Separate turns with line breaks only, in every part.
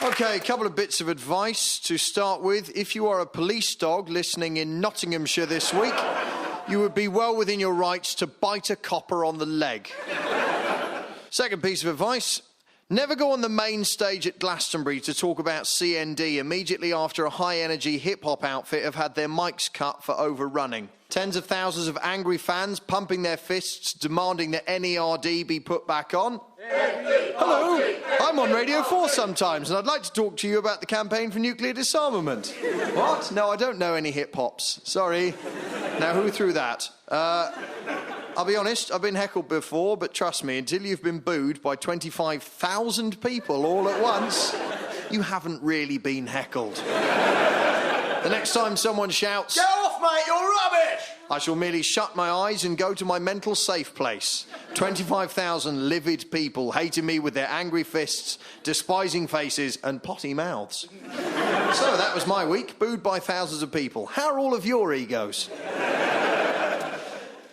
OK, a couple of bits of advice to start with. If you are a police dog listening in Nottinghamshire this week, you would be well within your rights to bite a copper on the leg. Second piece of advice, never go on the main stage at Glastonbury to talk about CND immediately after a high-energy hip-hop outfit have had their mics cut for overrunning. Tens of thousands of angry fans pumping their fists, demanding that NERD be put back on. Hello, I'm on Radio 4 sometimes, and I'd like to talk to you about the campaign for nuclear disarmament. What? No, I don't know any hip-hops. Sorry. Now, who threw that? I'll be honest, I've been heckled before, but trust me, until you've been booed by 25,000 people all at once, you haven't really been heckled. The next time someone shouts, "Get off, mate, you're rubbish!" I shall merely shut my eyes and go to my mental safe place. 25,000 livid people hating me with their angry fists, despising faces and potty mouths. So that was my week, booed by thousands of people. How are all of your egos?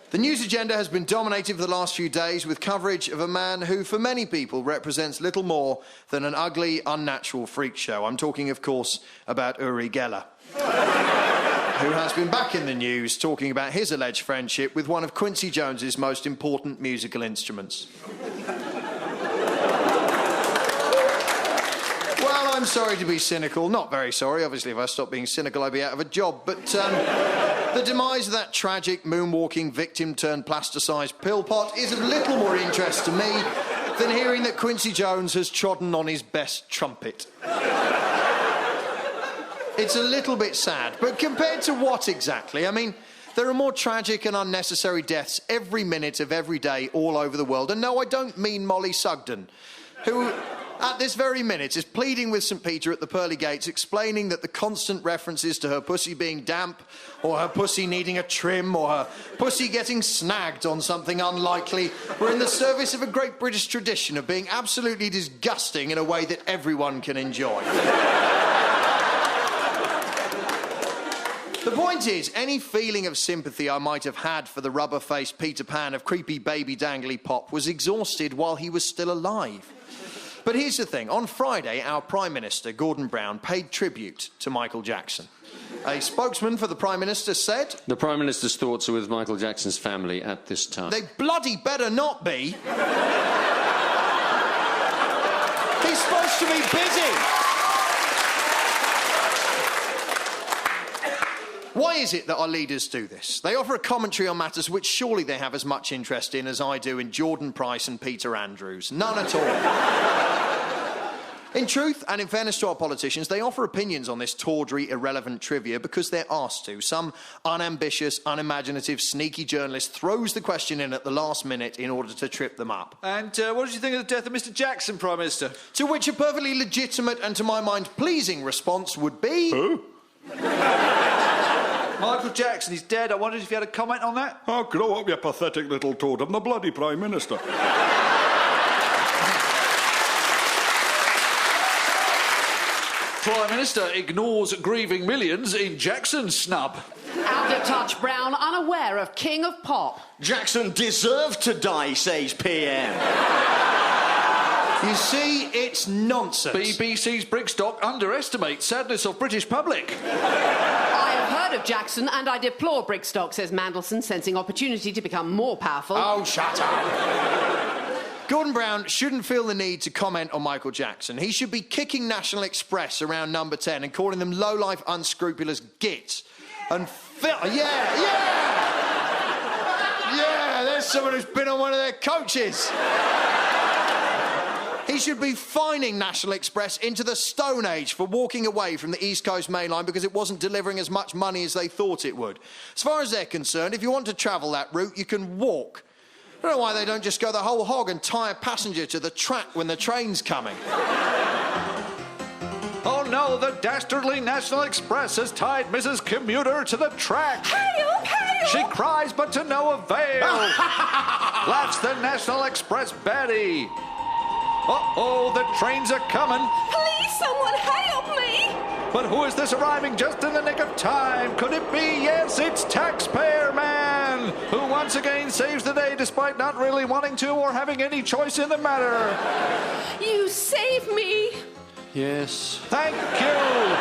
The news agenda has been dominated for the last few days with coverage of a man who, for many people, represents little more than an ugly, unnatural freak show. I'm talking, of course, about Uri Geller, who has been back in the news talking about his alleged friendship with one of Quincy Jones's most important musical instruments. Well, I'm sorry to be cynical. Not very sorry. Obviously, if I stopped being cynical, I'd be out of a job. But the demise of that tragic moonwalking victim-turned-plasticised pill pot is of little more interest to me than hearing that Quincy Jones has trodden on his best trumpet. It's a little bit sad, but compared to what exactly? I mean, there are more tragic and unnecessary deaths every minute of every day all over the world. And no, I don't mean Molly Sugden, who, at this very minute, is pleading with St. Peter at the pearly gates, explaining that the constant references to her pussy being damp, or her pussy needing a trim, or her pussy getting snagged on something unlikely, were in the service of a great British tradition of being absolutely disgusting in a way that everyone can enjoy. The point is, any feeling of sympathy I might have had for the rubber-faced Peter Pan of creepy baby dangly pop was exhausted while he was still alive. But here's the thing. On Friday, our Prime Minister, Gordon Brown, paid tribute to Michael Jackson. A spokesman for the Prime Minister said...
The Prime Minister's thoughts are with Michael Jackson's family at this time.
They bloody better not be. He's supposed to be busy. Why is it that our leaders do this? They offer a commentary on matters which surely they have as much interest in as I do in Jordan Price and Peter Andrews. None at all. In truth, and in fairness to our politicians, they offer opinions on this tawdry, irrelevant trivia because they're asked to. Some unambitious, unimaginative, sneaky journalist throws the question in at the last minute in order to trip them up.
And what did you think of the death of Mr. Jackson, Prime Minister?
To which a perfectly legitimate and, to my mind, pleasing response would be...
Who?
Michael Jackson, he's dead. I wondered if you had a comment on that?
Oh, grow up, you pathetic little toad. I'm the bloody Prime Minister.
Prime Minister ignores grieving millions in Jackson's snub.
Out of touch, Brown, unaware of King of Pop.
Jackson deserved to die, says PM.
You see, it's nonsense.
BBC's Brigstock underestimates sadness of British public.
I have heard of Jackson, and I deplore Brigstock, says Mandelson, sensing opportunity to become more powerful.
Oh, shut up. Gordon Brown shouldn't feel the need to comment on Michael Jackson. He should be kicking National Express around number 10 and calling them low-life, unscrupulous gits. And yeah, there's someone who's been on one of their coaches. He should be fining National Express into the Stone Age for walking away from the East Coast Main Line because it wasn't delivering as much money as they thought it would. As far as they're concerned, if you want to travel that route, you can walk. I don't know why they don't just go the whole hog and tie a passenger to the track when the train's coming.
Oh no, the dastardly National Express has tied Mrs. Commuter to the track.
Help, help!
She cries, but to no avail. Laughs the National Express baddie. Uh-oh, the trains are coming.
Please, someone help me!
But who is this arriving just in the nick of time? Could it be? Yes, it's Taxpayer Man, who once again saves the day despite not really wanting to or having any choice in the matter.
You save me.
Yes.
Thank you,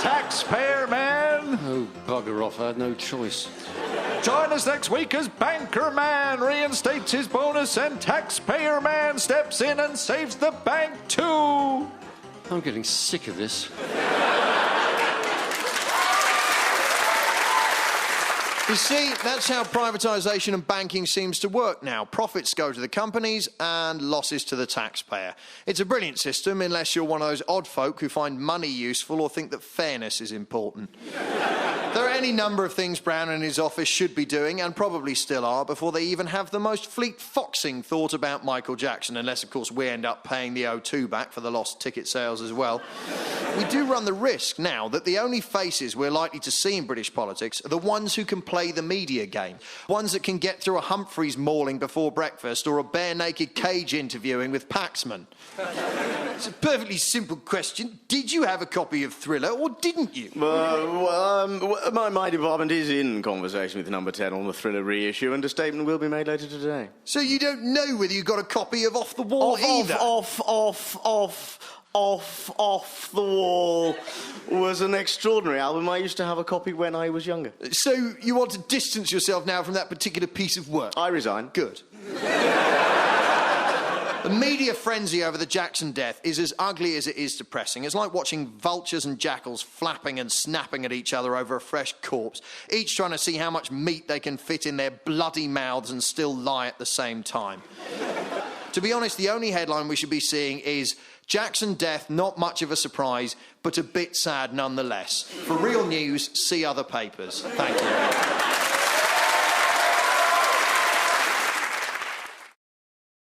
taxpayer man.
Oh, bugger off. I had no choice.
Join us next week as Banker Man reinstates his bonus and Taxpayer Man steps in and saves the bank too.
I'm getting sick of this.
You see, that's how privatisation and banking seems to work now. Profits go to the companies and losses to the taxpayer. It's a brilliant system unless you're one of those odd folk who find money useful or think that fairness is important. There are any number of things Brown and his office should be doing, and probably still are, before they even have the most fleet-foxing thought about Michael Jackson, unless, of course, we end up paying the O2 back for the lost ticket sales as well. We do run the risk now that the only faces we're likely to see in British politics are the ones who can play the media game, ones that can get through a Humphreys mauling before breakfast or a bare-naked cage interviewing with Paxman. It's a perfectly simple question. Did you have a copy of Thriller or didn't you?
My department is in conversation with Number 10 on the Thriller reissue, and a statement will be made later today.
So you don't know whether you got a copy of Off the Wall either?
Off the Wall was an extraordinary album. I used to have a copy when I was younger.
So you want to distance yourself now from that particular piece of work?
I resign.
Good. The media frenzy over the Jackson death is as ugly as it is depressing. It's like watching vultures and jackals flapping and snapping at each other over a fresh corpse, each trying to see how much meat they can fit in their bloody mouths and still lie at the same time. To be honest, the only headline we should be seeing is Jackson death, not much of a surprise, but a bit sad nonetheless. For real news, see other papers. Thank you.